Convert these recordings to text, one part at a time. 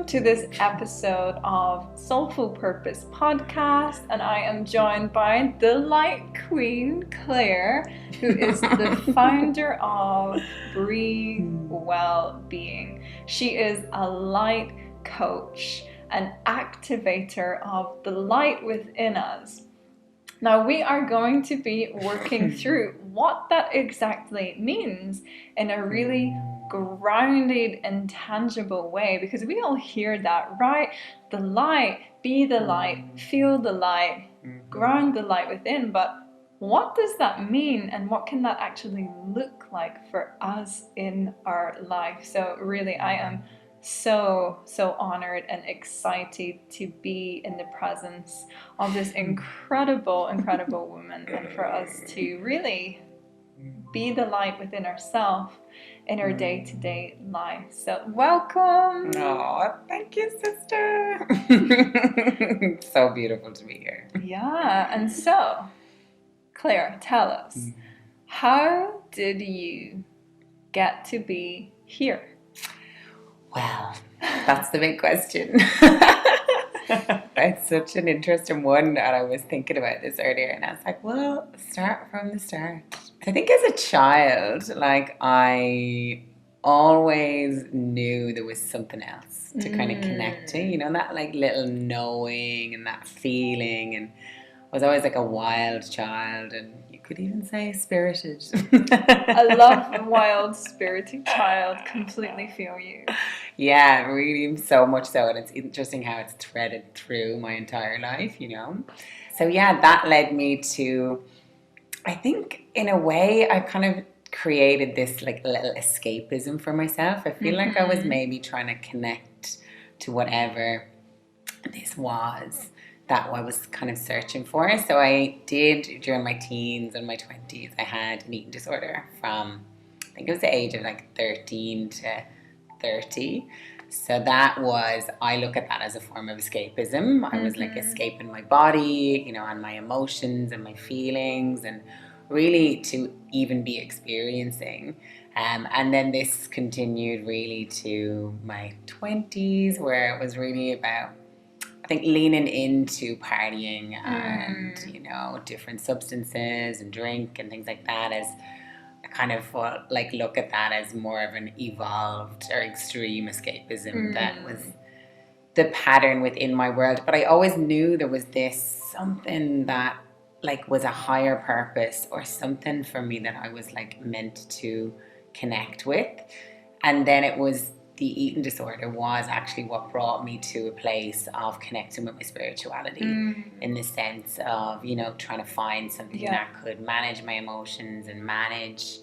Welcome to this episode of Soulful Purpose Podcast, and I am joined by the Light Queen, Claire, who is the founder of Breathe Wellbeing. She is a light coach, an activator of the light within us. Now, we are going to be working through what that exactly means in a really grounded and tangible way, because we all hear that, right? The light, be the light, feel the light, ground the light within. But what does that mean, and what can that actually look like for us in our life? So really, I am so honored and excited to be in the presence of this incredible woman, and for us to really be the light within ourselves in our day-to-day life. So welcome. Oh, thank you, sister. So beautiful to be here. Yeah. And so, Claire, tell us, how did you get to be here? Well, that's the big question. It's such an interesting one, and I was thinking about this earlier, and I was like, well, start from the start. I think as a child, like, I always knew there was something else to kind of connect to, you know, that like little knowing and that feeling, and I was always like a wild child, and you could even say spirited. I love a wild, spirited child. Completely feel you. Yeah, really, so much so, and it's interesting how it's threaded through my entire life, you know. So yeah, that led me to, I think in a way, I kind of created this like little escapism for myself. I feel like I was maybe trying to connect to whatever this was that I was kind of searching for. So I did, during my teens and my 20s, I had an eating disorder from, I think it was the age of like 13 to 30. So that was, I look at that as a form of escapism. I was like escaping my body, you know, and my emotions and my feelings, and really to even be experiencing. And then this continued really to my 20s, where it was really about, I think, leaning into partying and, you know, different substances and drink and things like that, as I kind of like look at that as more of an evolved or extreme escapism. That was the pattern within my world. But I always knew there was this something that like was a higher purpose, or something for me that I was like meant to connect with. And then it was, the eating disorder was actually what brought me to a place of connecting with my spirituality, in the sense of, you know, trying to find something that could manage my emotions and manage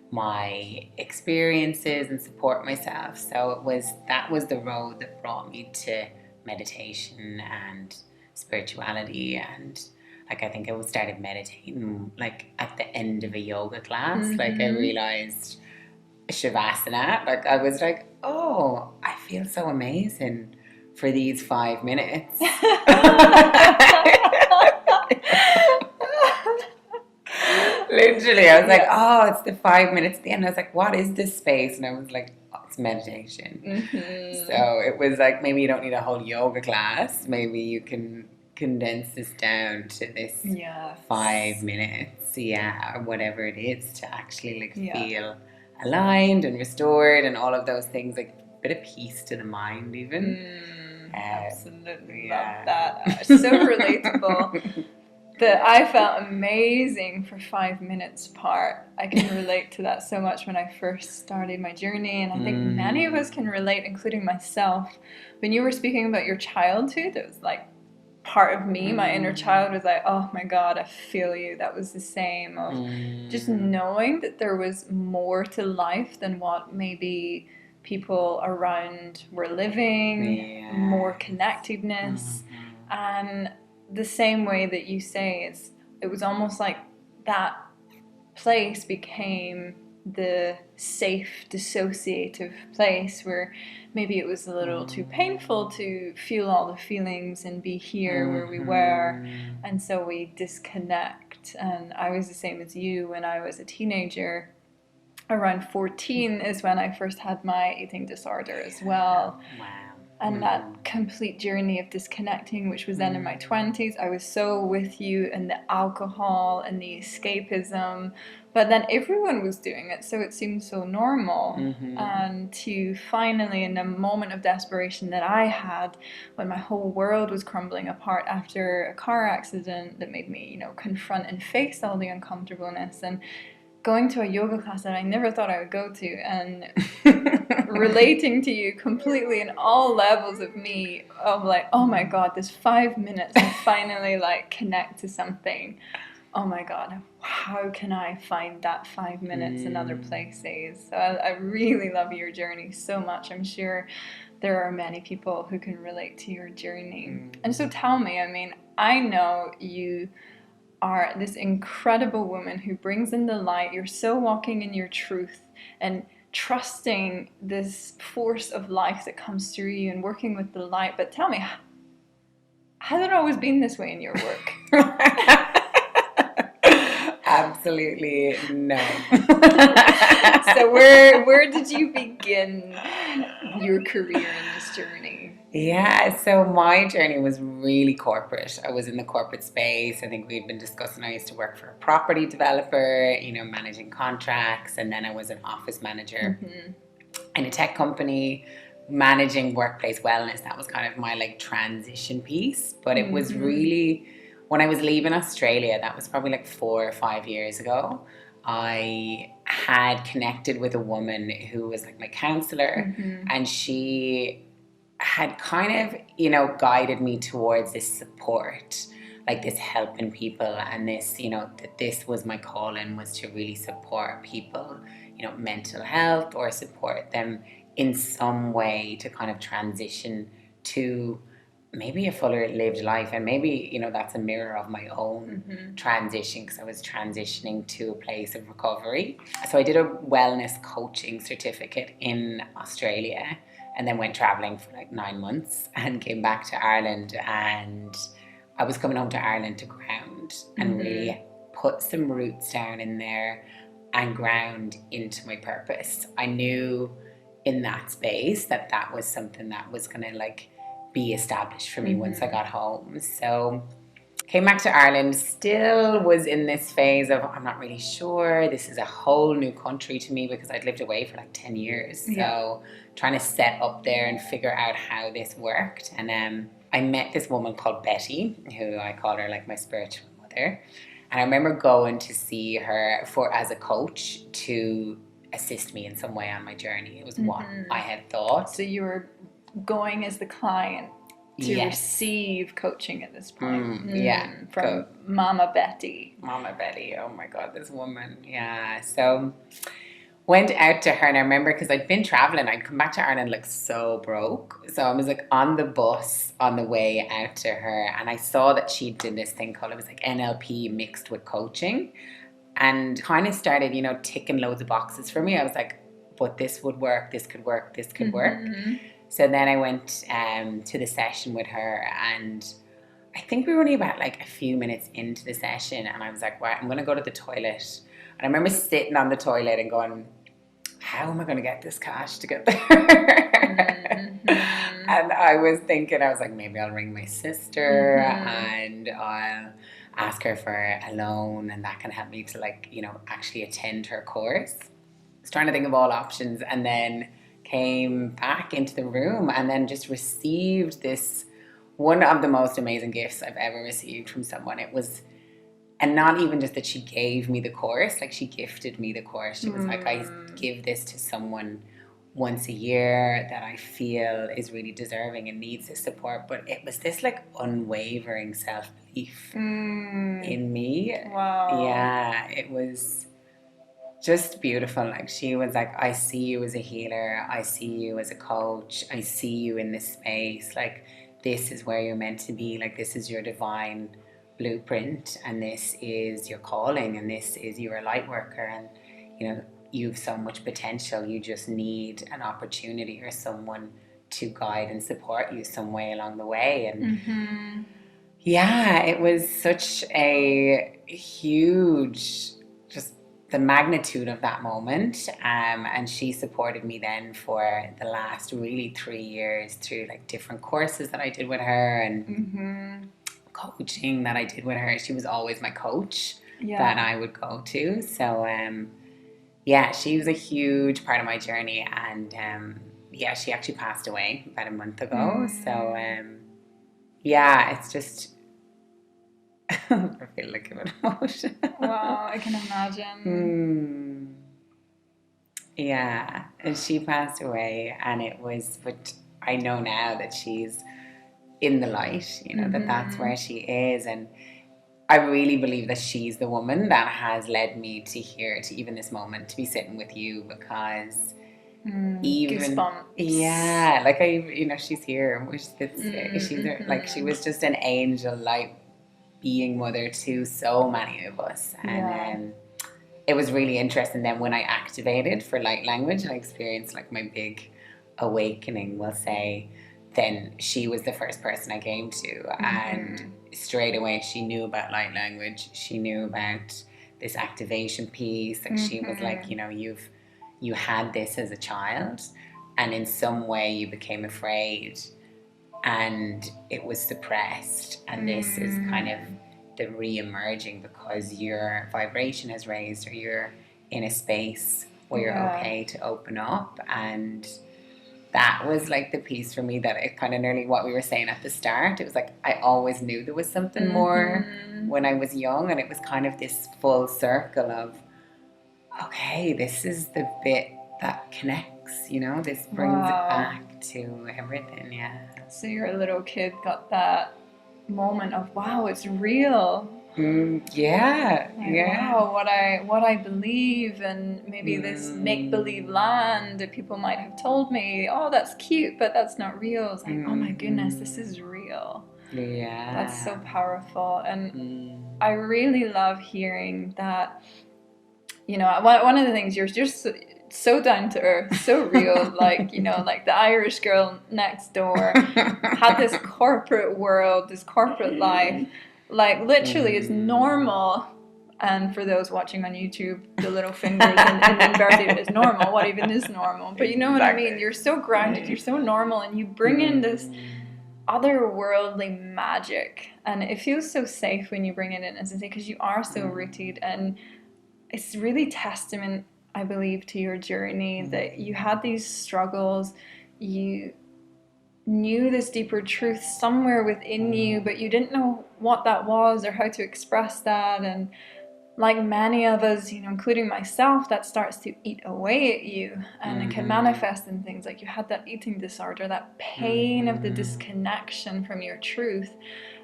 my experiences and support myself. So that was the road that brought me to meditation and spirituality. And like, I think I started meditating like at the end of a yoga class. Like, I realized Shavasana, like I was like, oh, I feel so amazing for these 5 minutes. Literally, I was like, oh, it's the 5 minutes at the end. I was like, what is this space? And I was like, oh, it's meditation. So it was like, maybe you don't need a whole yoga class. Maybe you can condense this down to this 5 minutes, or whatever it is, to actually like feel aligned and restored and all of those things, like a bit of peace to the mind even. Absolutely love that. So relatable. That I felt amazing for 5 minutes part. I can relate to that so much when I first started my journey, and I think many of us can relate, including myself. When you were speaking about your childhood, it was like part of me, my inner child was like, oh my God, I feel you. That was the same, of just knowing that there was more to life than what maybe people around were living, more connectedness. And the same way that you say, it was almost like that place became the safe dissociative place where maybe it was a little too painful to feel all the feelings and be here where we were, and so we disconnect. And I was the same as you. When I was a teenager, around 14 is when I first had my eating disorder as well. Wow. and that complete journey of disconnecting, which was then in my 20s. I was so with you in the alcohol and the escapism, but then everyone was doing it, so it seemed so normal. And to finally, in a moment of desperation that I had, when my whole world was crumbling apart after a car accident that made me, confront and face all the uncomfortableness, and going to a yoga class that I never thought I would go to, and relating to you completely in all levels of me, of like, oh my God, this 5 minutes I finally connect to something. Oh my God, how can I find that 5 minutes in other places? So I really love your journey so much. I'm sure there are many people who can relate to your journey. And so tell me, I know you are this incredible woman who brings in the light. You're so walking in your truth and trusting this force of life that comes through you and working with the light. But tell me, has it always been this way in your work? Absolutely no. So where did you begin your career in this journey? Yeah, so my journey was really corporate. I was in the corporate space. I think we'd been discussing, I used to work for a property developer, managing contracts, and then I was an office manager in a tech company, managing workplace wellness. That was kind of my transition piece. But it was really, when I was leaving Australia, that was probably 4 or 5 years ago, I had connected with a woman who was my counselor, and she had kind of, guided me towards this support, this helping people, and this, that this was my calling, was to really support people, mental health, or support them in some way to kind of transition to maybe a fuller lived life. And maybe, that's a mirror of my own transition, because I was transitioning to a place of recovery. So I did a wellness coaching certificate in Australia, and then went traveling for 9 months and came back to Ireland. And I was coming home to Ireland to ground and really put some roots down in there and ground into my purpose. I knew in that space that was something that was going to be established for me once I got home. So came back to Ireland, still was in this phase of, I'm not really sure. This is a whole new country to me, because I'd lived away for 10 years. So trying to set up there and figure out how this worked. And I met this woman called Betty, who I call her my spiritual mother. And I remember going to see her as a coach to assist me in some way on my journey. It was what I had thought. So you were going as the client to receive coaching at this point. From Mama Betty. Mama Betty, oh my God, this woman. Yeah, so went out to her, and I remember, because I'd been traveling, I'd come back to Ireland so broke. So I was on the bus on the way out to her, and I saw that she did this thing called, it was NLP mixed with coaching, and kind of started, ticking loads of boxes for me. I was but this would work, this could work, this could work. So then I went to the session with her, and I think we were only about a few minutes into the session, and I was right, I'm going to go to the toilet. And I remember sitting on the toilet and going, how am I going to get this cash to get there? And I was thinking, I was maybe I'll ring my sister and I'll ask her for a loan, and that can help me to actually attend her course. I was trying to think of all options, and then came back into the room and then just received this, one of the most amazing gifts I've ever received from someone. It was, and not even just that she gave me the course, she gifted me the course. She was I give this to someone once a year that I feel is really deserving and needs this support. But it was this unwavering self-belief in me. Wow. Yeah, it was just beautiful. She was I see you as a healer, I see you as a coach, I see you in this space, this is where you're meant to be, this is your divine blueprint, and this is your calling, and this is, you're a light worker, and you've so much potential. You just need an opportunity or someone to guide and support you some way along the way. And yeah, it was such a huge, just the magnitude of that moment. And she supported me then for the last really 3 years through like different courses that I did with her and coaching that I did with her. She was always my coach that I would go to. So yeah, she was a huge part of my journey. And yeah, she actually passed away about a month ago. So yeah, it's just I feel like I'm emotional. Wow, I can imagine. Yeah, and she passed away, and it was, but I know now that she's in the light, you know, that that's where she is. And I really believe that she's the woman that has led me to here, to even this moment, to be sitting with you, because even goosebumps. like she's here, which she's like, she was just an angel, like being mother to so many of us. And it was really interesting then when I activated for light language and I experienced like my big awakening, we'll say, then she was the first person I came to. And straight away she knew about light language, she knew about this activation piece. Like she was like, you know, you had this as a child and in some way you became afraid and it was suppressed, and this is kind of the re-emerging because your vibration has raised, or you're in a space where you're okay to open up. And that was like the piece for me that it kind of nearly what we were saying at the start. It was like I always knew there was something more when I was young, and it was kind of this full circle of, okay, this is the bit that connects, you know, this brings it back to everything. So your little kid got that moment of, wow, it's real. Wow, what I believe, and maybe this make-believe land that people might have told me, oh, that's cute, but that's not real. It's like, oh my goodness, this is real. That's so powerful. And I really love hearing that, you know, one of the things, you're just so down to earth, so real, like, you know, like the Irish girl next door had this corporate world, this corporate life, like literally is normal. And for those watching on YouTube, the little fingers and inverted is normal. What even is normal? But you know what I mean? You're so grounded, you're so normal, and you bring in this otherworldly magic. And it feels so safe when you bring it in, as I say, because you are so rooted. And it's really testament, I believe, to your journey that you had these struggles, you knew this deeper truth somewhere within you, but you didn't know what that was or how to express that. And like many of us, you know, including myself, that starts to eat away at you, and it can manifest in things like you had that eating disorder, that pain of the disconnection from your truth.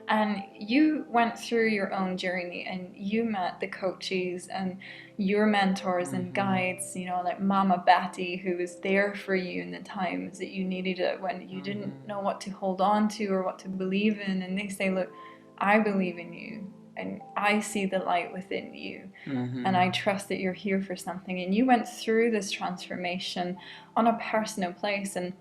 And you went through your own journey, and you met the coaches and your mentors and guides, you know, like Mama Betty, who was there for you in the times that you needed it, when you didn't know what to hold on to or what to believe in. And they say, look, I believe in you, and I see the light within you, and I trust that you're here for something. And you went through this transformation on a personal place. And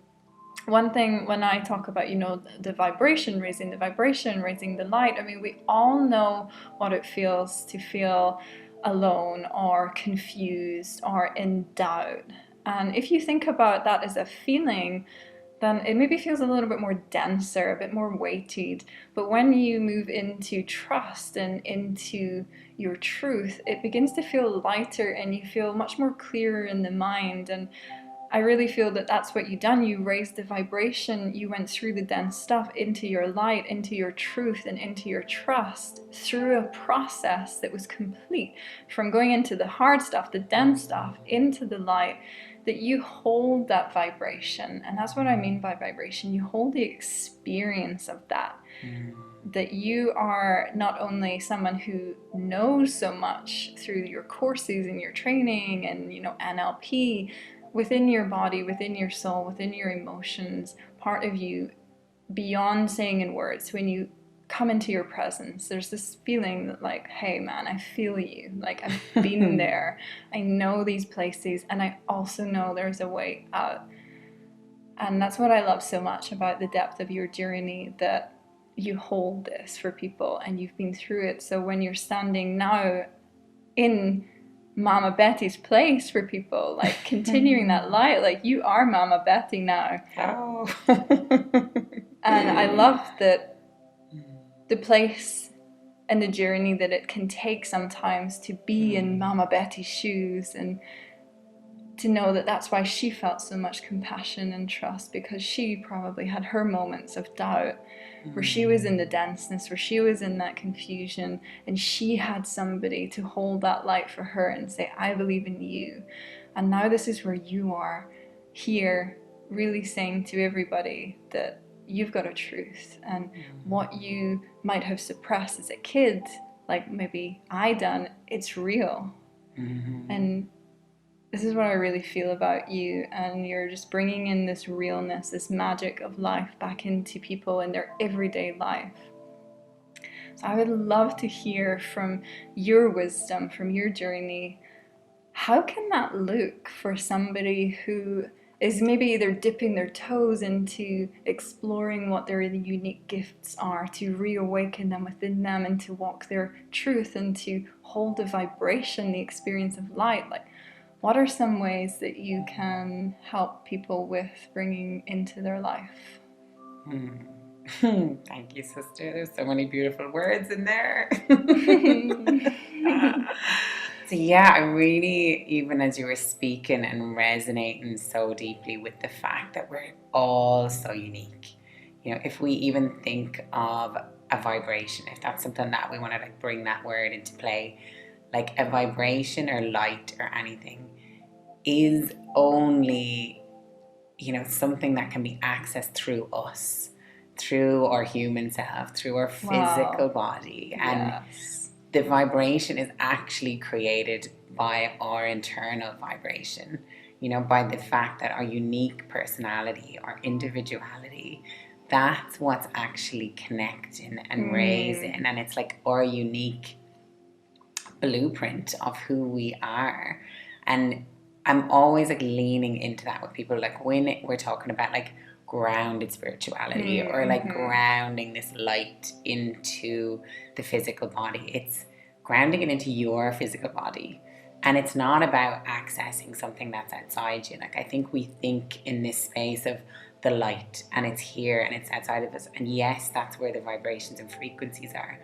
one thing, when I talk about, you know, the vibration, raising the light, I mean, we all know what it feels to feel alone or confused or in doubt. And if you think about that as a feeling, then it maybe feels a little bit more denser, a bit more weighted. But when you move into trust and into your truth, it begins to feel lighter, and you feel much more clearer in the mind. And I really feel that that's what you've done. You raised the vibration, you went through the dense stuff into your light, into your truth, and into your trust through a process that was complete, from going into the hard stuff, the dense stuff, into the light, that you hold that vibration. And that's what I mean by vibration. You hold the experience of that. That you are not only someone who knows so much through your courses and your training and, you know, NLP, within your body, within your soul, within your emotions, part of you, beyond saying in words, when you come into your presence, there's this feeling that, like, hey man, I feel you, like I've been there, I know these places, and I also know there's a way out. And that's what I love so much about the depth of your journey, that you hold this for people and you've been through it. So when you're standing now in Mama Betty's place for people, like continuing that light. Like, you are Mama Betty now. Oh. And I love that the place and the journey that it can take sometimes to be in Mama Betty's shoes, and to know that that's why she felt so much compassion and trust, because she probably had her moments of doubt where she was in the denseness, where she was in that confusion, and she had somebody to hold that light for her and say, I believe in you. And now this is where you are here, really saying to everybody that you've got a truth, and what you might have suppressed as a kid, like maybe I done, it's real. And this is what I really feel about you, and you're just bringing in this realness, this magic of life back into people in their everyday life. So I would love to hear from your wisdom, from your journey. How can that look for somebody who is maybe either dipping their toes into exploring what their unique gifts are, to reawaken them within them, and to walk their truth, and to hold the vibration, the experience of light? Like, what are some ways that you can help people with bringing into their life? Thank you, sister. There's so many beautiful words in there. So yeah, I really, even as you were speaking, and resonating so deeply with the fact that we're all so unique. You know, if we even think of a vibration, if that's something that we want to like bring that word into play, like a vibration or light or anything is only, you know, something that can be accessed through us, through our human self, through our physical body. And the vibration is actually created by our internal vibration, you know, by the fact that our unique personality, our individuality, that's what's actually connecting and raising. And it's like our unique blueprint of who we are. And I'm always like leaning into that with people, like when we're talking about like grounded spirituality or like grounding this light into the physical body. It's grounding it into your physical body. And it's not about accessing something that's outside you. Like, I think we think in this space of the light, and it's here and it's outside of us. And yes, that's where the vibrations and frequencies are.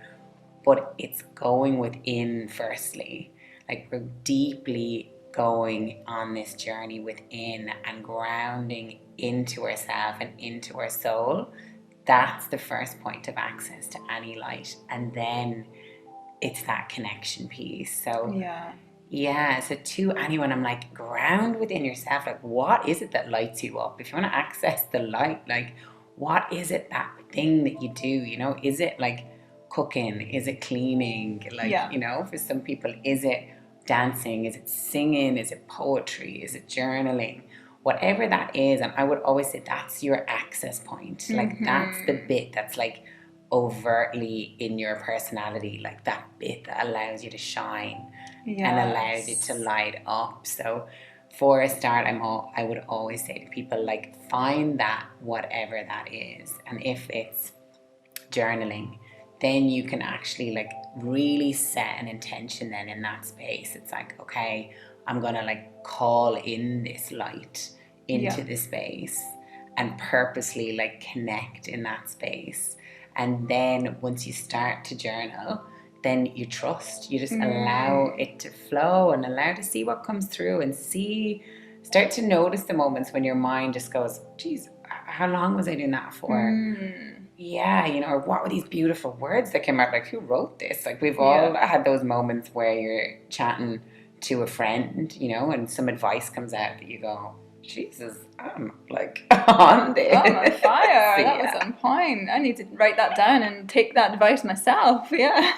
But it's going within firstly. Like, we're deeply going on this journey within and grounding into ourselves and into our soul. That's the first point of access to any light. And then it's that connection piece. So so to anyone, I'm like, ground within yourself. Like, what is it that lights you up? If you want to access the light, like, what is it, that thing that you do? You know, is it like cooking? Is it cleaning? Like, you know, for some people, is it dancing? Is it singing? Is it poetry? Is it journaling? Whatever that is. And I would always say that's your access point. Like, that's the bit that's like overtly in your personality, like that bit that allows you to shine and allows you to light up. So for a start, I would always say to people, like, find that, whatever that is. And if it's journaling, then you can actually like really set an intention then in that space. It's like, okay, I'm gonna like call in this light into the space and purposely like connect in that space. And then once you start to journal, then you trust, you just allow it to flow and allow to see what comes through, and start to notice the moments when your mind just goes, geez, how long was I doing that for? Yeah, you know, or what were these beautiful words that came out? Like, who wrote this? Like, we've all had those moments where you're chatting to a friend, you know, and some advice comes out that you go, Jesus, I'm like on this. I'm on fire. That was on point. I need to write that down and take that advice myself. Yeah.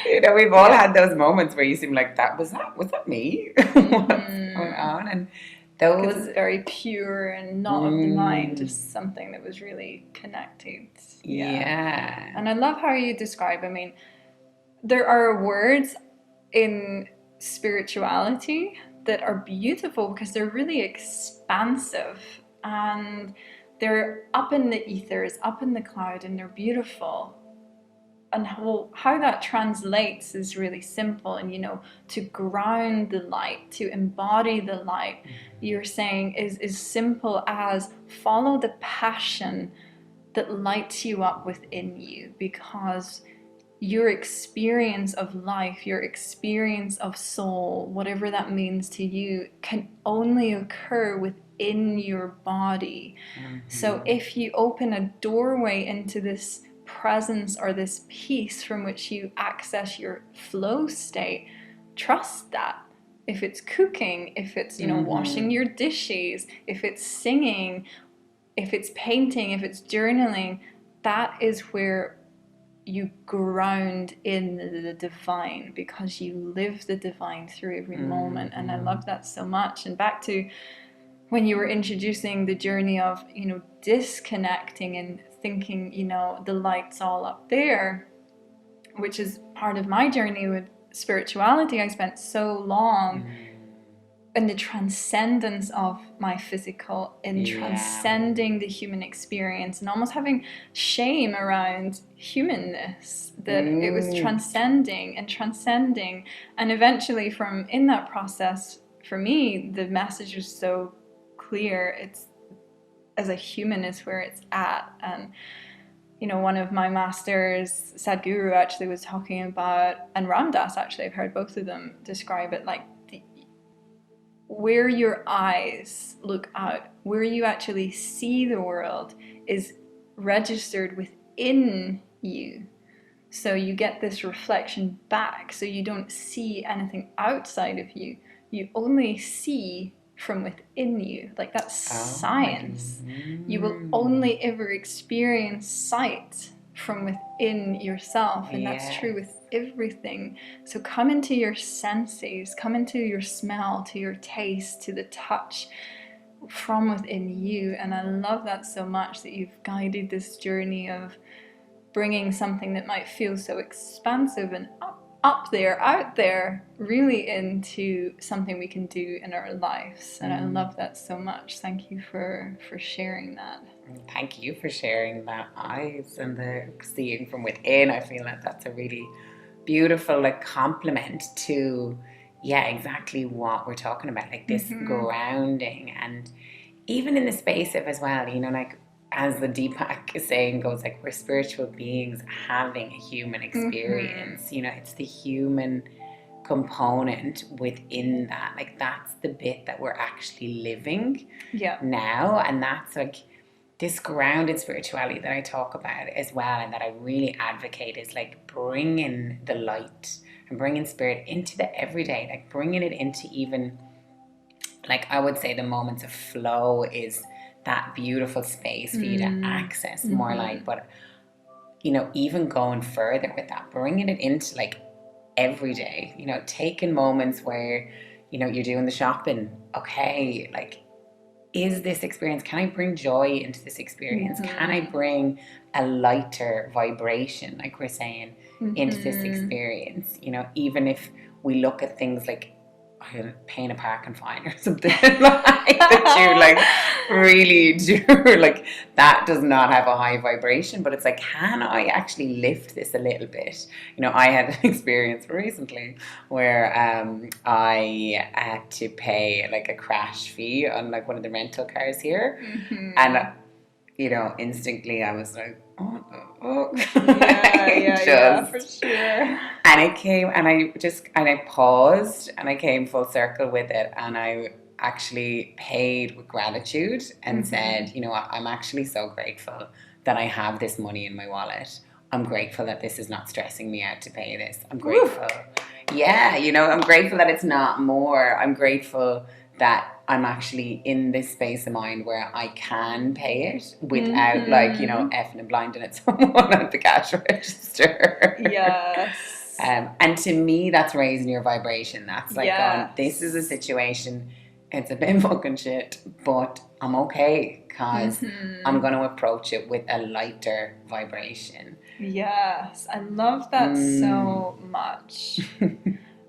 You know, we've all had those moments where you seem like, was that me? What's going on? And those, it's very pure and not of the mind, just something that was really connected. Yeah. And I love how you describe, I mean, there are words in spirituality that are beautiful because they're really expansive, and they're up in the ethers, up in the cloud, and they're beautiful. and how that translates is really simple. And, to ground the light, to embody the light, you're saying is simple as follow the passion that lights you up within you, because your experience of life, your experience of soul, whatever that means to you, can only occur within your body. So if you open a doorway into this presence or this peace from which you access your flow state, trust that. If it's cooking, if it's, washing your dishes, if it's singing, if it's painting, if it's journaling, that is where you ground in the divine, because you live the divine through every moment. And I love that so much. And back to when you were introducing the journey of, disconnecting and thinking, the light's all up there, which is part of my journey with spirituality. I spent so long in the transcendence of my physical, in transcending the human experience, and almost having shame around humanness, that it was transcending. And eventually from in that process, for me, the message was so clear. It's, as a human, is where it's at. And one of my masters, Sadhguru, actually was talking about, and Ram Dass actually, I've heard both of them describe it like, where your eyes look out, where you actually see the world, is registered within you. So you get this reflection back, so you don't see anything outside of you. You only see from within you. Like, that's science. You will only ever experience sight from within yourself, and that's true with everything. So come into your senses, come into your smell, to your taste, to the touch from within you. And I love that so much, that you've guided this journey of bringing something that might feel so expansive and up there, out there, really into something we can do in our lives. And I love that so much. Thank you for sharing that. Thank you for sharing that eyes and the seeing from within. I feel like that's a really beautiful compliment to exactly what we're talking about, like this grounding. And even in the space of, as well, as the Deepak saying goes, we're spiritual beings having a human experience. It's the human component within that. That's the bit that we're actually living now. And that's this grounded spirituality that I talk about as well, and that I really advocate, is bringing the light and bringing spirit into the everyday, bringing it into even, I would say, the moments of flow is that beautiful space for you to access more light. But even going further with that, bringing it into every day, taking moments where you're doing the shopping. Okay, is this experience, can I bring joy into this experience? Can I bring a lighter vibration, like we're saying, into this experience? Even if we look at things like paying a parking fine or something that you really do, that does not have a high vibration, but it's can I actually lift this a little bit? I had an experience recently where I had to pay a crash fee on one of the rental cars here, and instantly I was oh. Yeah, for sure. And it came, and I paused, and I came full circle with it, and I actually paid with gratitude and said, I'm actually so grateful that I have this money in my wallet. I'm grateful that this is not stressing me out to pay this. I'm grateful. I'm grateful that it's not more. I'm grateful that I'm actually in this space of mind where I can pay it without effing and blinding at someone at the cash register. Yes. And to me, that's raising your vibration. That's going, this is a situation, it's a bit fucking shit, but I'm okay, because I'm going to approach it with a lighter vibration. Yes, I love that so much.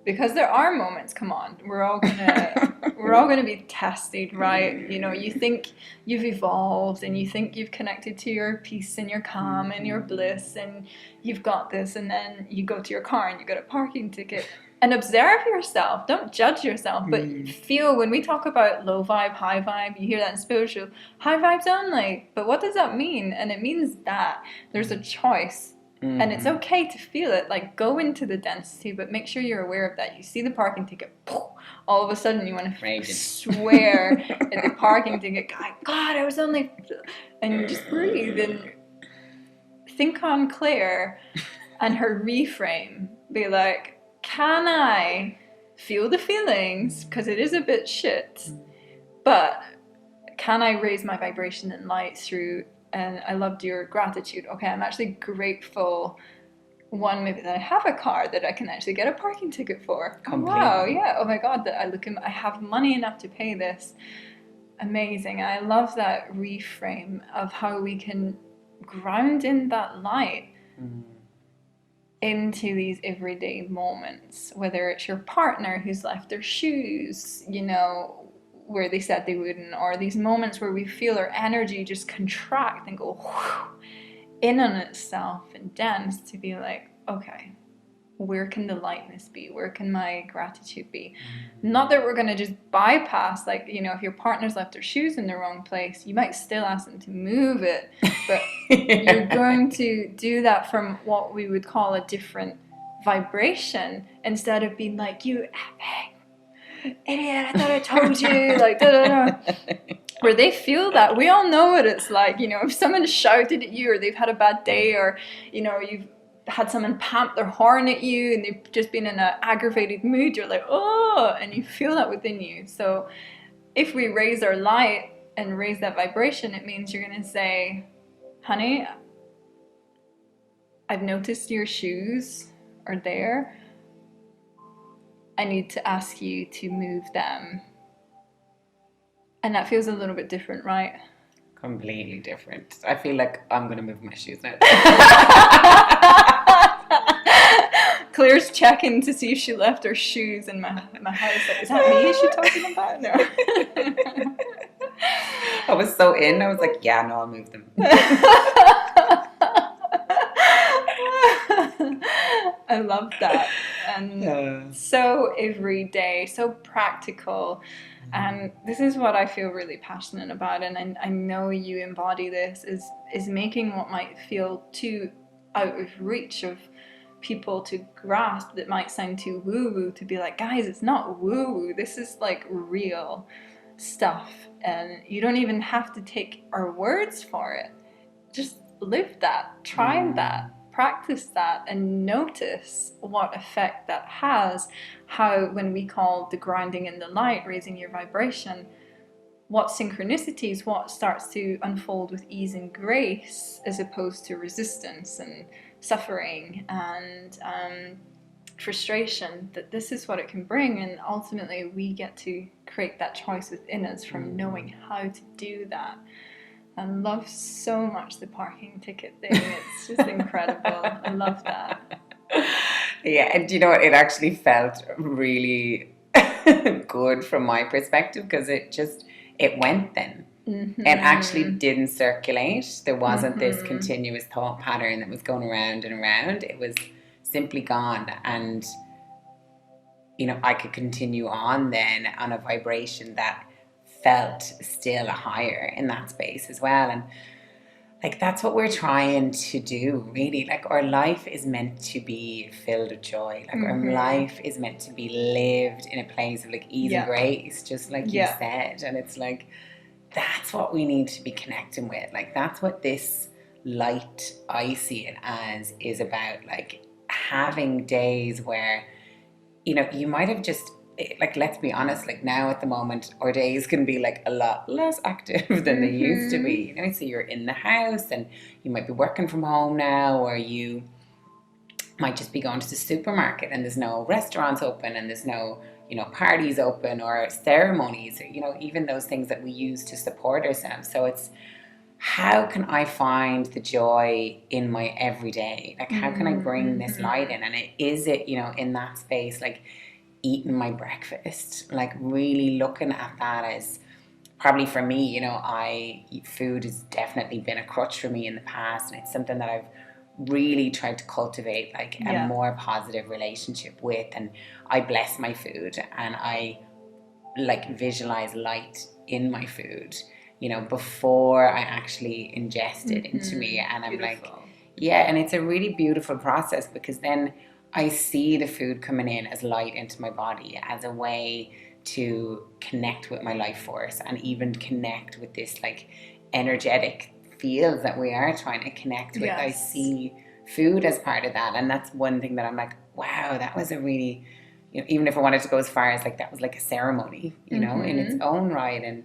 because there are moments, come on, we're all gonna be tested, right? You know, you think you've evolved and you think you've connected to your peace and your calm and your bliss and you've got this, and then you go to your car and you get a parking ticket. And observe yourself. Don't judge yourself, but feel. When we talk about low vibe, high vibe, you hear that in spiritual, high vibes only. But what does that mean? And it means that there's a choice. And it's okay to feel it. Like, go into the density, but make sure you're aware of that. You see the parking ticket, all of a sudden you want to swear at the parking ticket guy, God, I was only... And you just breathe and think on Claire and her reframe. Be like, can I feel the feelings? Because it is a bit shit. But can I raise my vibration and light through... And I loved your gratitude. Okay, I'm actually grateful. One, maybe that I have a car that I can actually get a parking ticket for. Completely. Wow, yeah. Oh my God, that I have money enough to pay this. Amazing. I love that reframe of how we can ground in that light into these everyday moments. Whether it's your partner who's left their shoes, you know, where they said they wouldn't, or these moments where we feel our energy just contract and go in on itself and dance, to be like, okay, where can the lightness be? Where can my gratitude be? Not that we're going to just bypass, like, you know, if your partner's left their shoes in the wrong place, you might still ask them to move it, but you're going to do that from what we would call a different vibration, instead of being like, you idiot, I thought I told you, like, where they feel that. We all know what it's like, you know, if someone shouted at you, or they've had a bad day, or, you know, you've had someone pamp their horn at you and they've just been in an aggravated mood, you're like, oh, and you feel that within you. So if we raise our light and raise that vibration, it means you're going to say, honey, I've noticed your shoes are there. I need to ask you to move them. And that feels a little bit different, right? Completely different. I feel like I'm going to move my shoes now. Claire's checking to see if she left her shoes in my house. Like, is that me? Is she talking about? No. I was so in. I was like, yeah, no, I'll move them. I love that. And so everyday, so practical. And this is what I feel really passionate about, and I know you embody this, is making what might feel too out of reach of people to grasp, that might sound too woo-woo, to be like, guys, it's not woo-woo, this is like real stuff, and you don't even have to take our words for it. Just live that, try that, practice that, and notice what effect that has. How, when we call the grounding in the light, raising your vibration, what synchronicities, what starts to unfold with ease and grace, as opposed to resistance and suffering and frustration, that this is what it can bring. And ultimately we get to create that choice within us from knowing how to do that. I love so much the parking ticket thing. It's just incredible. I love that. Yeah, and you know what? It actually felt really good from my perspective, because it went then. It actually didn't circulate. There wasn't this continuous thought pattern that was going around and around. It was simply gone. And, you know, I could continue on then on a vibration that felt still higher in that space as well. And like, that's what we're trying to do, really. Like, our life is meant to be filled with joy. Like, our life is meant to be lived in a place of like ease and grace, just like you said. And it's like, that's what we need to be connecting with. Like, that's what this light, I see it as, is about. Like, having days where, you know, you might have just, like, let's be honest, like, now at the moment, our days can be like a lot less active than they used to be. You know, so you're in the house and you might be working from home now, or you might just be going to the supermarket and there's no restaurants open and there's no, you know, parties open or ceremonies, or, you know, even those things that we use to support ourselves. So it's, how can I find the joy in my everyday? Like, how can I bring this light in? And is it, you know, in that space, like, eating my breakfast, like really looking at that as probably for me, you know, food has definitely been a crutch for me in the past, and it's something that I've really tried to cultivate like a more positive relationship with. And I bless my food, and I like visualize light in my food, you know, before I actually ingest it into me. And I'm like, yeah, and it's a really beautiful process, because then I see the food coming in as light into my body, as a way to connect with my life force, and even connect with this like energetic field that we are trying to connect with. I see food as part of that. And that's one thing that I'm like, wow, that was a really, you know, even if I wanted to go as far as like that was like a ceremony, you know, in its own right. And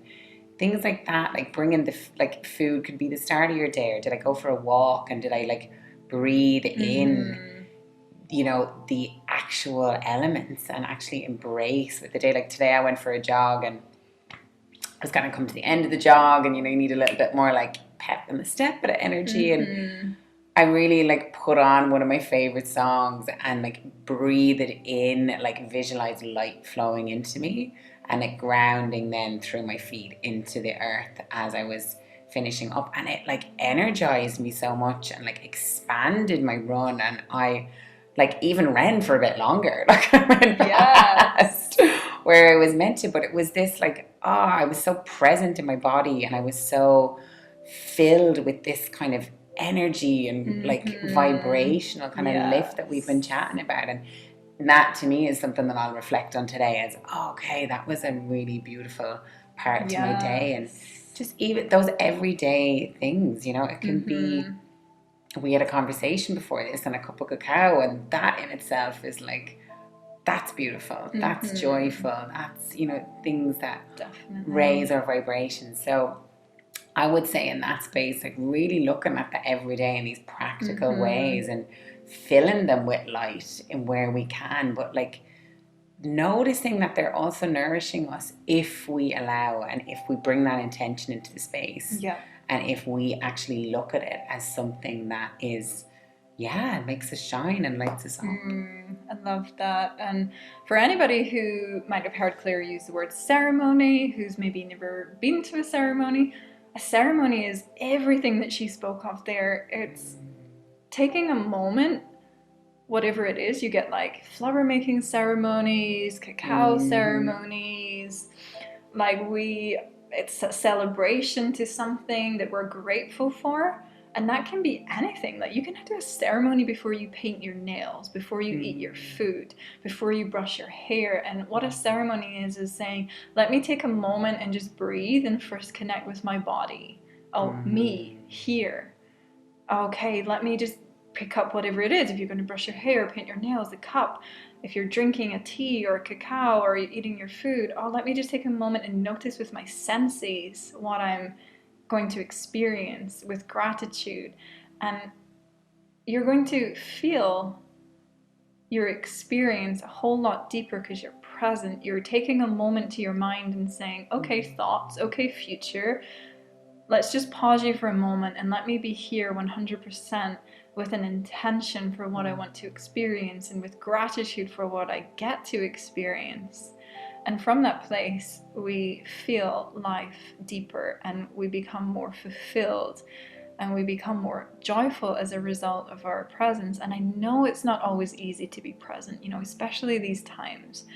things like that, like bringing the like food could be the start of your day, or did I go for a walk and did I like breathe in, you know, the actual elements and actually embrace with the day. Like today I went for a jog, and I was kind of come to the end of the jog, and you know, you need a little bit more like pep in the step, bit of energy. And I really like put on one of my favorite songs and like breathe it in, like visualize light flowing into me, and it grounding then through my feet into the earth as I was finishing up. And it like energized me so much and like expanded my run. And I like even ran for a bit longer. Like I went past where I was meant to, but it was this like, I was so present in my body, and I was so filled with this kind of energy and like vibrational kind of lift that we've been chatting about. And that to me is something that I'll reflect on today as, okay, that was a really beautiful part to my day. And just even those everyday things, you know, it can be, we had a conversation before this and a cup of cacao, and that in itself is like, that's beautiful, that's joyful, that's, you know, things that raise our vibrations. So I would say in that space, like really looking at the everyday in these practical ways and filling them with light in where we can, but like noticing that they're also nourishing us if we allow, and if we bring that intention into the space, and if we actually look at it as something that is, it makes us shine and lights us up. I love that. And for anybody who might have heard Claire use the word ceremony, who's maybe never been to a ceremony is everything that she spoke of there. It's taking a moment, whatever it is. You get like flower making ceremonies, cacao ceremonies, like it's a celebration to something that we're grateful for. And that can be anything. Like you can do a ceremony before you paint your nails, before you eat your food, before you brush your hair. And what a ceremony is saying, let me take a moment and just breathe and first connect with my body. Me, here. Okay, let me just pick up whatever it is. If you're going to brush your hair, paint your nails, the cup. If you're drinking a tea or a cacao or you're eating your food, let me just take a moment and notice with my senses what I'm going to experience with gratitude. And you're going to feel your experience a whole lot deeper because you're present. You're taking a moment to your mind and saying, okay, thoughts, okay, future, let's just pause you for a moment and let me be here 100% with an intention for what I want to experience and with gratitude for what I get to experience. And from that place, we feel life deeper and we become more fulfilled and we become more joyful as a result of our presence. And I know it's not always easy to be present, you know, especially these times.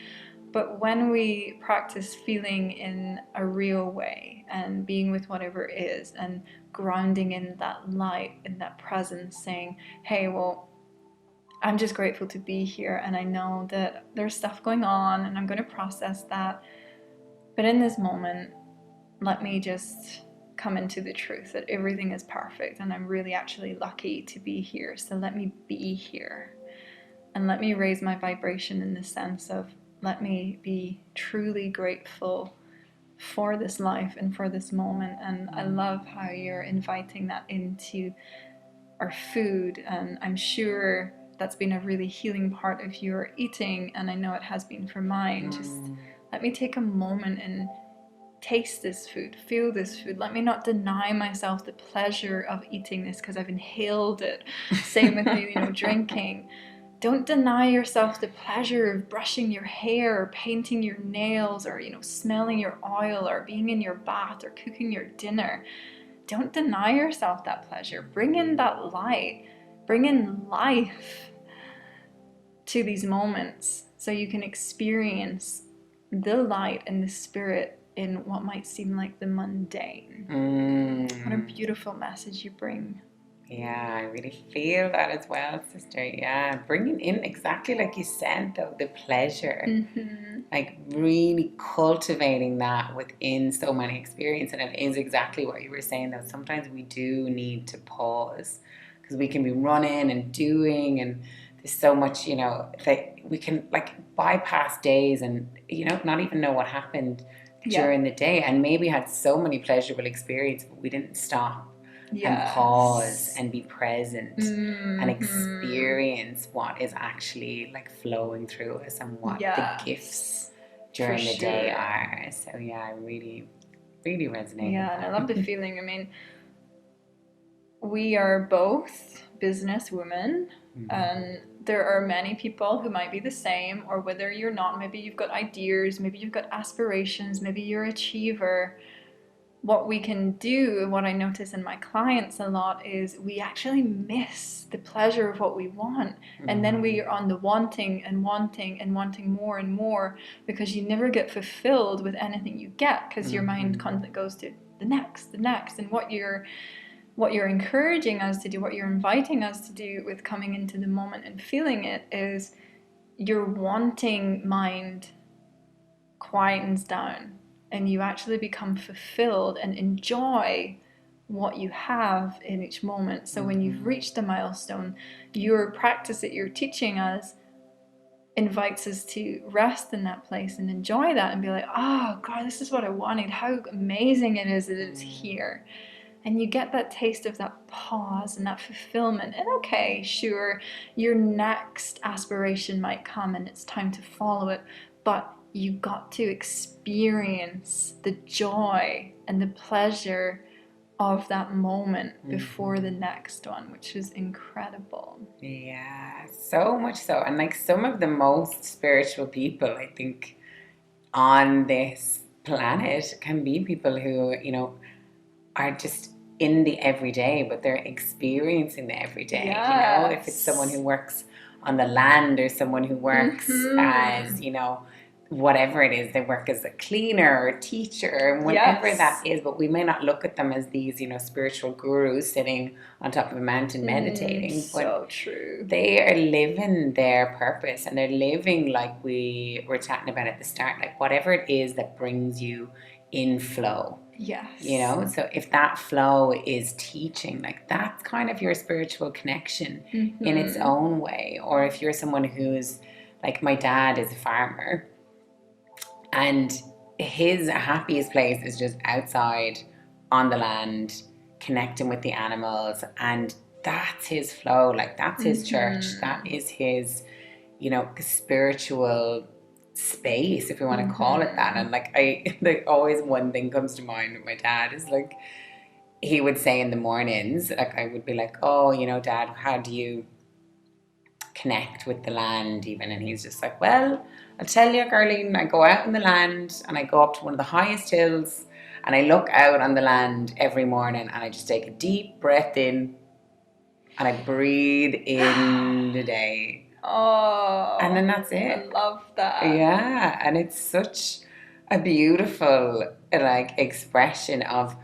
But when we practice feeling in a real way and being with whatever is and grounding in that light, in that presence, saying, hey, well, I'm just grateful to be here, and I know that there's stuff going on and I'm going to process that. But in this moment, let me just come into the truth that everything is perfect and I'm really actually lucky to be here. So let me be here and let me raise my vibration in the sense of let me be truly grateful for this life and for this moment. And I love how you're inviting that into our food, and I'm sure that's been a really healing part of your eating, and I know it has been for mine. Just let me take a moment and taste this food, feel this food. Let me not deny myself the pleasure of eating this because I've inhaled it. Same with you know, drinking. Don't deny yourself the pleasure of brushing your hair or painting your nails or, smelling your oil or being in your bath or cooking your dinner. Don't deny yourself that pleasure. Bring in that light. Bring in life to these moments so you can experience the light and the spirit in what might seem like the mundane. What a beautiful message you bring. Yeah, I really feel that as well, sister. Yeah, bringing in exactly like you said, though, the pleasure. Like really cultivating that within so many experiences. And it is exactly what you were saying, though. Sometimes we do need to pause because we can be running and doing, and there's so much, that we can like bypass days and, not even know what happened during the day, and maybe had so many pleasurable experiences, but we didn't stop. And pause and be present and experience what is actually like flowing through us and what the gifts during the day are. So yeah, I really, really resonate. Yeah, and I love the feeling. I mean, we are both business women, and there are many people who might be the same, or whether you're not, maybe you've got ideas, maybe you've got aspirations, maybe you're an achiever. What we can do, and what I notice in my clients a lot, is we actually miss the pleasure of what we want. And then we are on the wanting and wanting and wanting more and more, because you never get fulfilled with anything you get, because your mind constantly goes to the next. And what you're encouraging us to do, what you're inviting us to do with coming into the moment and feeling it, is your wanting mind quietens down. And you actually become fulfilled and enjoy what you have in each moment. So when you've reached a milestone, your practice that you're teaching us invites us to rest in that place and enjoy that and be like, oh God, this is what I wanted. How amazing it is that it's here. And you get that taste of that pause and that fulfillment. And okay, sure, your next aspiration might come and it's time to follow it. But you got to experience the joy and the pleasure of that moment before the next one, which is incredible. Yeah, so much so. And like some of the most spiritual people, I think, on this planet can be people who, are just in the everyday, but they're experiencing the everyday. If it's someone who works on the land, or someone who works as, whatever it is, they work as a cleaner or a teacher, and whatever that is, but we may not look at them as these, spiritual gurus sitting on top of a mountain meditating. So true. They are living their purpose, and they're living like we were chatting about at the start, like whatever it is that brings you in flow. Yes. So if that flow is teaching, like that's kind of your spiritual connection in its own way. Or if you're someone who's like, my dad is a farmer, and his happiest place is just outside on the land, connecting with the animals. And that's his flow. Like that's his church. That is his, spiritual space, if you want to call it that. And like always one thing comes to mind with my dad is like, he would say in the mornings, like I would be like, oh, Dad, how do you connect with the land even? And he's just like, well, I'll tell you, Garlene, I go out in the land and I go up to one of the highest hills and I look out on the land every morning and I just take a deep breath in and I breathe in the day. Oh. And then that's it. I love that. Yeah. And it's such a beautiful expression of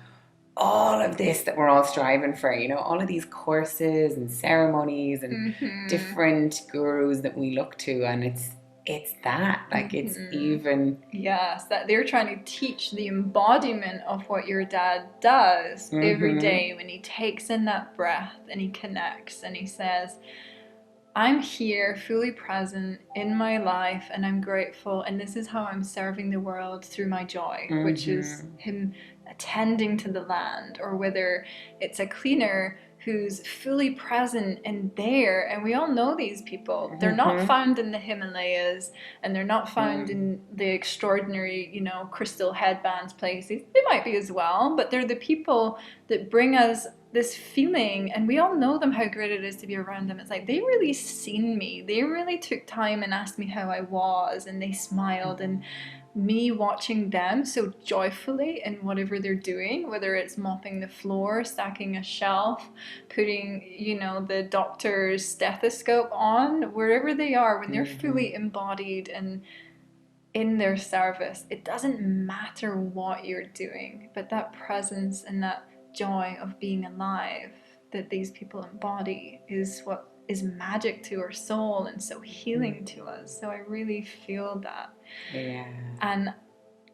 all of this that we're all striving for, all of these courses and ceremonies and different gurus that we look to, and it's that, like it's even... Yes, that they're trying to teach the embodiment of what your dad does every day when he takes in that breath and he connects and he says, I'm here fully present in my life and I'm grateful, and this is how I'm serving the world through my joy, which is him attending to the land, or whether it's a cleaner who's fully present and there. And we all know these people. They're not found in the Himalayas, and they're not found in the extraordinary, crystal headbands places. They might be as well, but they're the people that bring us this feeling, and we all know them, how great it is to be around them. It's like they really seen me. They really took time and asked me how I was, and they smiled. And me watching them so joyfully in whatever they're doing, whether it's mopping the floor, stacking a shelf, putting, you know, the doctor's stethoscope on, wherever they are, when they're fully embodied and in their service, it doesn't matter what you're doing, but that presence and that joy of being alive that these people embody is what is magic to our soul and so healing to us. So I really feel that. Yeah. And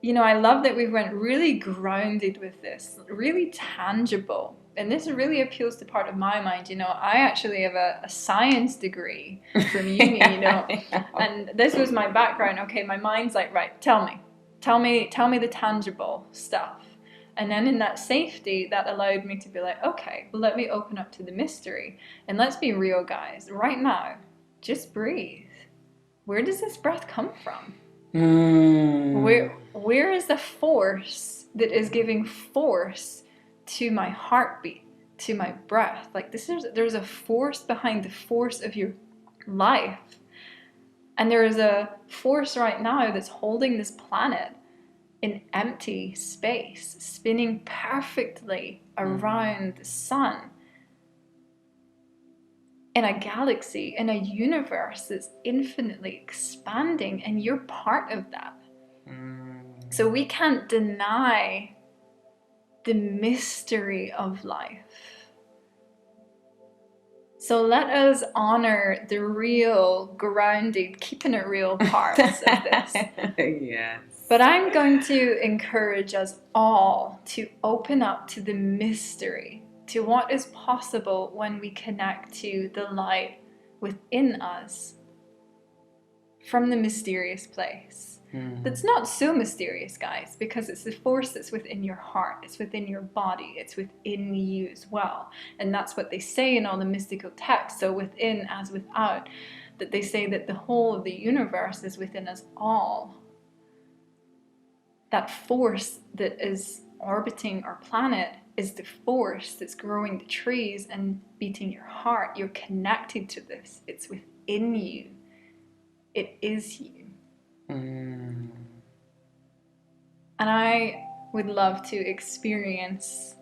you know, I love that we went really grounded with this, really tangible. And this really appeals to part of my mind. You know, I actually have a science degree from uni, you know, and this was my background. Okay, my mind's like, right, tell me the tangible stuff. And then in that safety, that allowed me to be like, okay, well, let me open up to the mystery. And let's be real, guys. Right now, just breathe. Where does this breath come from? Where is the force that is giving force to my heartbeat, to my breath? Like there's a force behind the force of your life. And there is a force right now that's holding this planet in empty space, spinning perfectly around the sun. In a galaxy, in a universe that's infinitely expanding, and you're part of that. So we can't deny the mystery of life. So let us honor the real, grounded, keeping it real parts of this. Yes. But I'm going to encourage us all to open up to the mystery, to what is possible when we connect to the light within us from the mysterious place. That's not so mysterious, guys, because it's the force that's within your heart, it's within your body, it's within you as well. And that's what they say in all the mystical texts, so within as without, that they say that the whole of the universe is within us all. That force that is orbiting our planet is the force that's growing the trees and beating your heart. You're connected to this. It's within you. It is you. And I would love to experience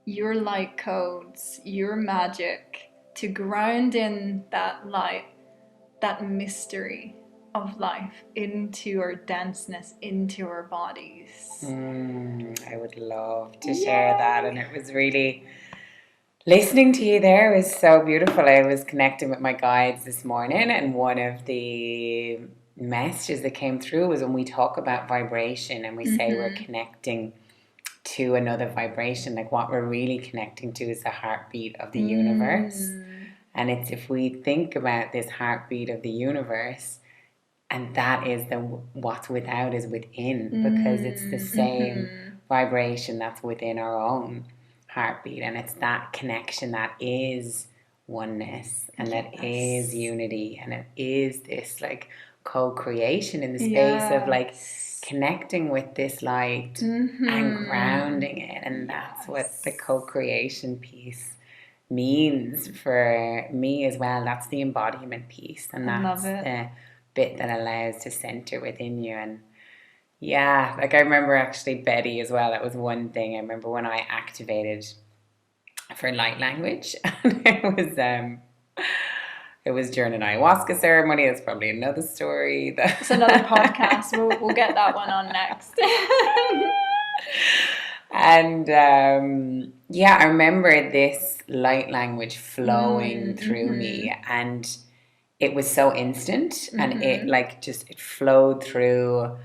your light codes, your magic, to ground in that light, that mystery of life into our denseness, into our bodies. I would love to share that. And it was really, listening to you there was so beautiful. I was connecting with my guides this morning, and one of the messages that came through was when we talk about vibration and we say we're connecting to another vibration, like what we're really connecting to is the heartbeat of the universe. And it's, if we think about this heartbeat of the universe, and that is the what's without is within, because it's the same vibration that's within our own heartbeat, and it's that connection that is oneness, and that is unity, and it is this like co-creation in the space of like connecting with this light and grounding it. And that's what the co-creation piece means for me as well. That's the embodiment piece, and that's the bit that allows to center within you. And yeah, like I remember actually Betty as well, that was one thing I remember when I activated for light language, and it was during an ayahuasca ceremony. That's probably another story. It's another podcast. We'll get that one on next. And I remember this light language flowing through me, and it was so instant, and it like just, it flowed through.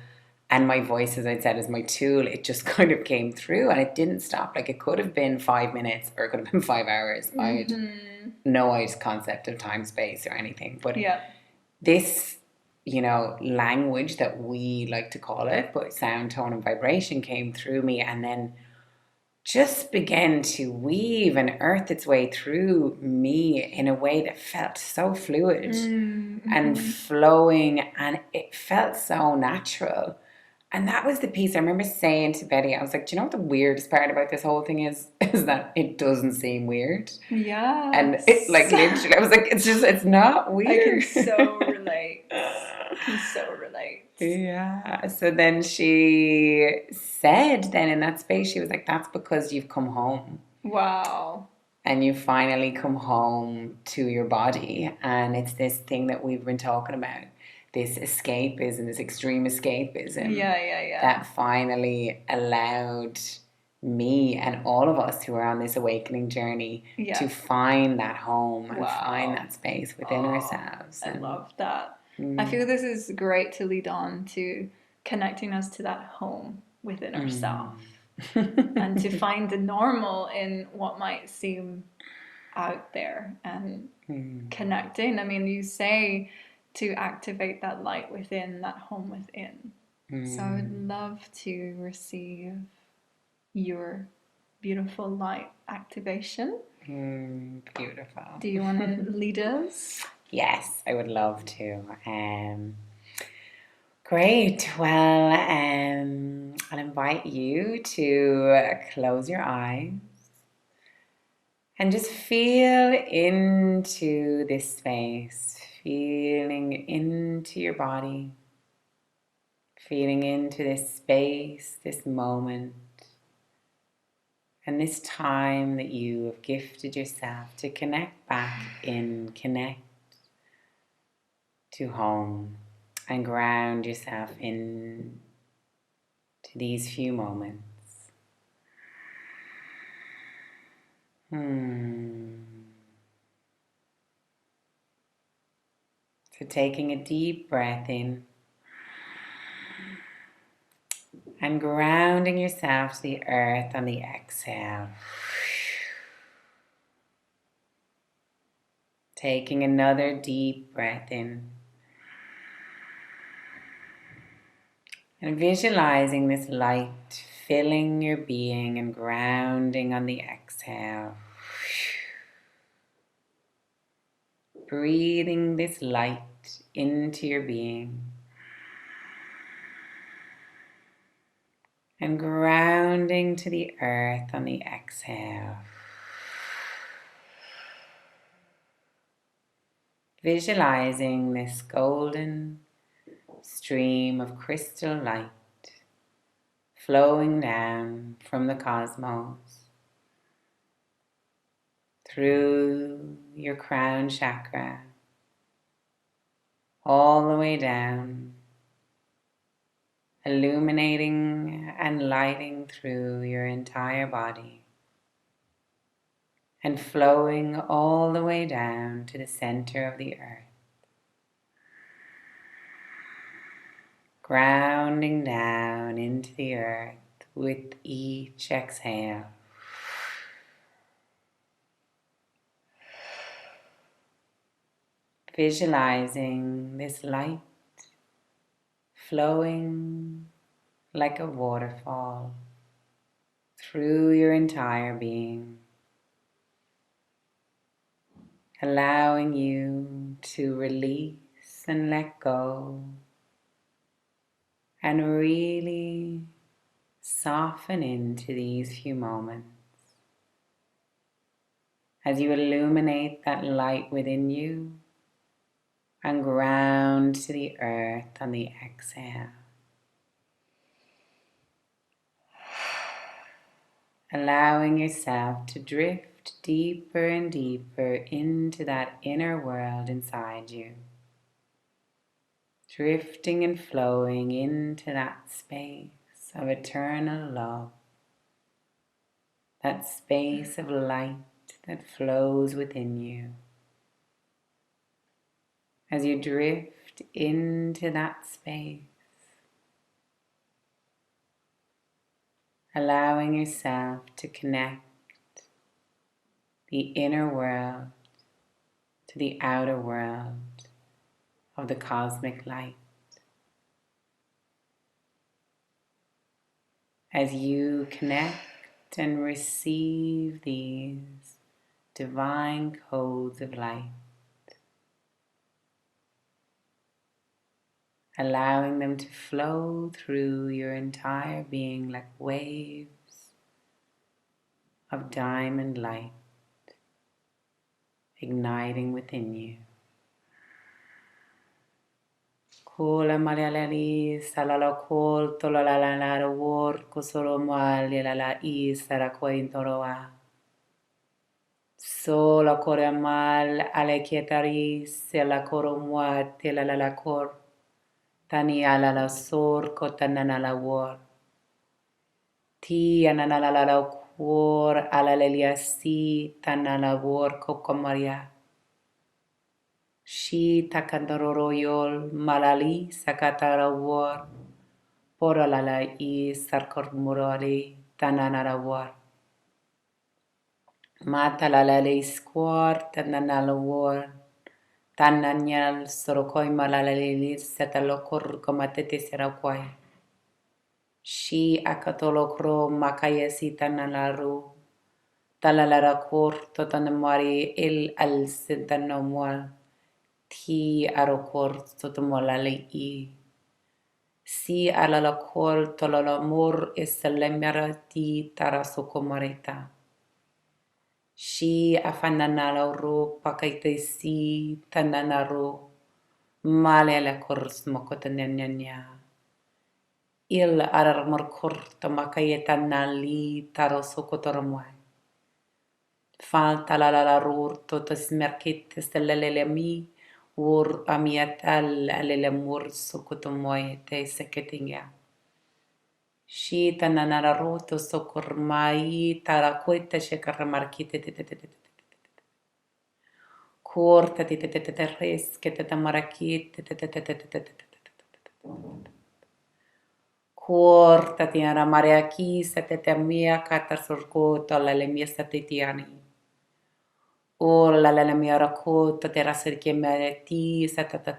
And my voice, as I said, is my tool. It just kind of came through, and it didn't stop. Like, it could have been 5 minutes, or it could have been 5 hours. I had no concept of time, space, or anything. But this, you know, language that we like to call it, but sound, tone, and vibration came through me, and then just began to weave and earth its way through me in a way that felt so fluid and flowing, and it felt so natural. And that was the piece I remember saying to Betty. I was like, do you know what the weirdest part about this whole thing is? Is that it doesn't seem weird. And it, like, Yes. literally, I was like, it's not I weird. can so relate. Can so relate. Yeah. So then she said, then in that space, she was like, that's because you've come home. Wow. And you finally come home to your body. And it's this thing that we've been talking about, this escapism, this extreme escapism Yeah. that finally allowed me and all of us who are on this awakening journey to find that home and find that space within ourselves. I love that. I feel this is great to lead on to connecting us to that home within ourselves. And to find the normal in what might seem out there and connecting. I mean, you say to activate that light within, that home within. So I would love to receive your beautiful light activation. Beautiful. Do you want to lead us? Yes, I would love to. Great. Well, I'll invite you to close your eyes and just feel into this space, feeling into your body, feeling into this space, this moment, and this time that you have gifted yourself to connect back in, connect to home, and ground yourself in to these few moments. So taking a deep breath in and grounding yourself to the earth on the exhale. Taking another deep breath in and visualizing this light filling your being and grounding on the exhale. Breathing this light into your being and grounding to the earth on the exhale. Visualizing this golden stream of crystal light flowing down from the cosmos through your crown chakra, all the way down, illuminating and lighting through your entire body, and flowing all the way down to the center of the earth, grounding down into the earth with each exhale. Visualizing this light flowing like a waterfall through your entire being, allowing you to release and let go and really soften into these few moments as you illuminate that light within you and ground to the earth on the exhale. Allowing yourself to drift deeper and deeper into that inner world inside you. Drifting and flowing into that space of eternal love. That space of light that flows within you. As you drift into that space, allowing yourself to connect the inner world to the outer world of the cosmic light. As you connect and receive these divine codes of light, allowing them to flow through your entire being like waves of diamond light, igniting within you. Kola marialali salala kol tolala wor kusoro mali la isara kointoroa. Sola kore mal ale kietari se la koro muate la kor. Tani ala la sor kotanana la wor. Ti anana la kor ala lelia si tanana wor kokomaria. Shi takandororo yol malali sakatara wor. Poralala I sarkor murali tanana war. Matalala squar tanana war. Tananyal sorokoi malalali setalokor komatete serakwai. Shi akatolokro makayasi tananaru. Talalara kor totanamari il al sentanomwal. Ti arokor totomolali I. Si alala kol tolala mur esalemmerati tarasokomareta. Shi afananala ro pakaite si tananaro. Malele kors mokotananyanya. Il ararmor korto makayeta nali tarosokotoromwai. Falta la rurto tosmerkit stellelemi. Ur amiatal alele mur sokotomoy te seketinga. Shi tananara roto sokormai tarakoita shekaramarkite corta res que te tamarakit corta tiara mariaki se te temia katarsurko la lemia satitiani. O la lemia rakota te rasirke mereti satata.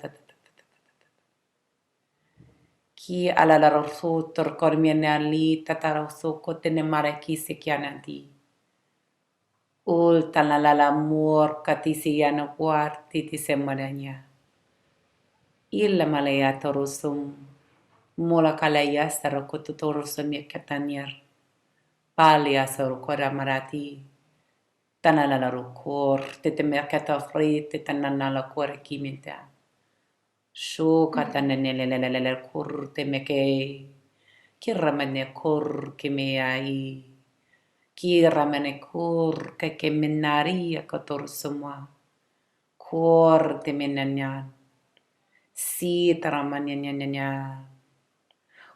Ki ala la rosotor kormianali tatarosoko tene maraki se kiananti. Ul talalala mur katisi yana quarti ti semaranya. Illa malaya torosum. Mula kalaya sarakotu torosum yakatanyar. Palia sarukora marati. Tanalala rukor. Tete merkata frite tananala kore kiminta. Shu katanelelelele kur te meke. Kiramane kur kimeai. Kiramane kur ke menaria katorsumwa. Kur te menanyan. Si taramanyanyanyan.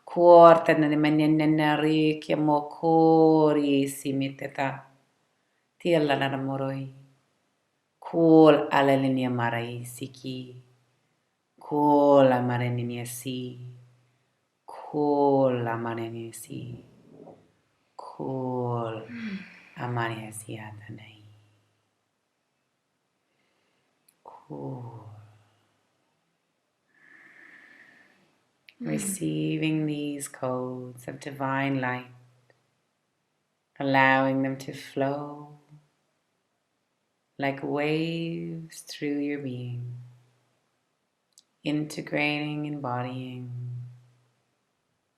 Kur te menanyanari kiamo kori simiteta. Tiala la moroi. Kul alalinia marai siki. Kul amareninia si. Kul amarenia si. Kul amarenia si atanai. Kul. Receiving these codes of divine light, allowing them to flow like waves through your being, integrating, embodying,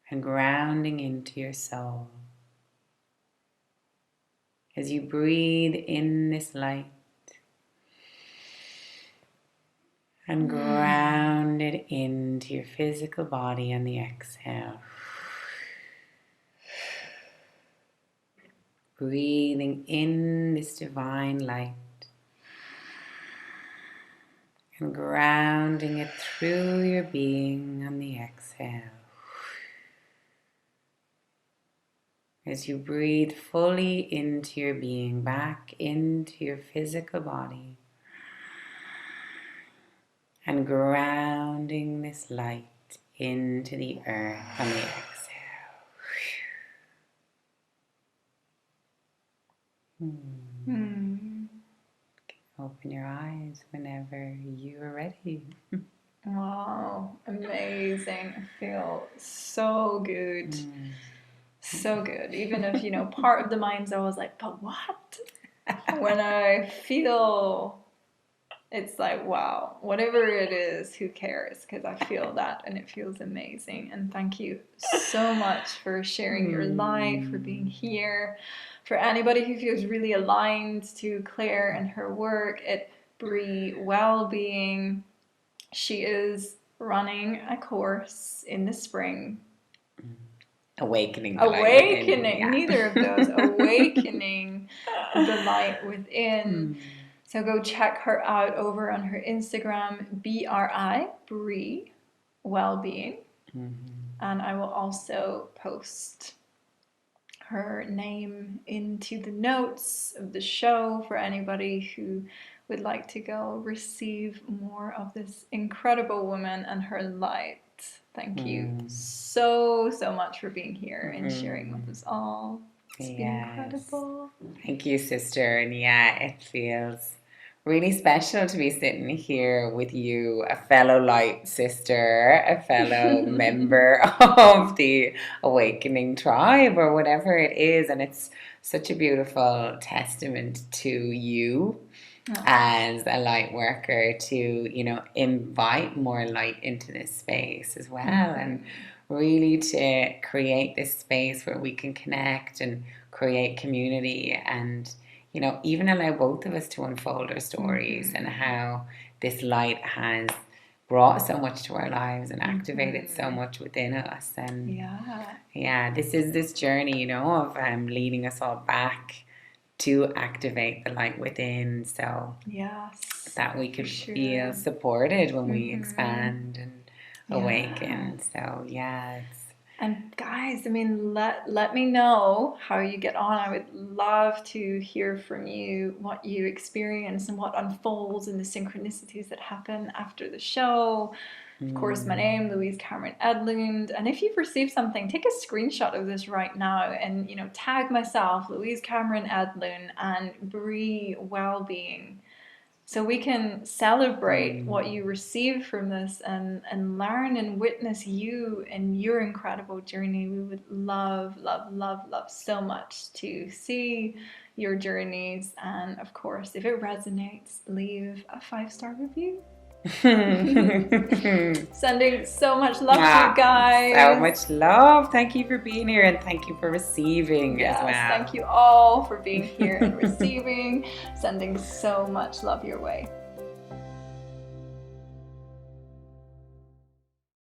and grounding into your soul. As you breathe in this light and ground it into your physical body on the exhale. Breathing in this divine light and grounding it through your being on the exhale. As you breathe fully into your being, back into your physical body, and grounding this light into the earth on the exhale. Open your eyes whenever you are ready. Wow, amazing. I feel so good. So good. Even if, part of the mind's always like, but what? When I feel it's like, wow, whatever it is, who cares? Because I feel that and it feels amazing. And thank you so much for sharing your light, for being here. For anybody who feels really aligned to Claire and her work at Brie Wellbeing, she is running a course in the spring. Awakening the light within. Yeah. Neither of those. Awakening the light within. So go check her out over on her Instagram, Brie Wellbeing. And I will also post her name into the notes of the show for anybody who would like to go receive more of this incredible woman and her light. Thank you so much for being here and sharing with us all. It's been incredible. Thank you, sister. And yeah, it feels really special to be sitting here with you, a fellow light sister, a fellow member of the Awakening Tribe or whatever it is. And it's such a beautiful testament to you as a light worker to, you know, invite more light into this space as well, and really to create this space where we can connect and create community, and, you know, even allow both of us to unfold our stories and how this light has brought so much to our lives and activated so much within us. And this is this journey, you know, of leading us all back to activate the light within, so that we could feel supported when we expand and awaken. So and guys, I mean, let me know how you get on. I would love to hear from you, what you experience and what unfolds in the synchronicities that happen after the show. Of course, my name, Louise Cameron Edlund. And if you've received something, take a screenshot of this right now and, you know, tag myself, Louise Cameron Edlund, and Brie Wellbeing, so we can celebrate what you receive from this and learn and witness you and your incredible journey. We would love so much to see your journeys. And of course, if it resonates, leave a 5-star review. Sending so much love to you guys. So much love. Thank you for being here, and thank you for receiving as well. Thank you all for being here and receiving. Sending so much love your way.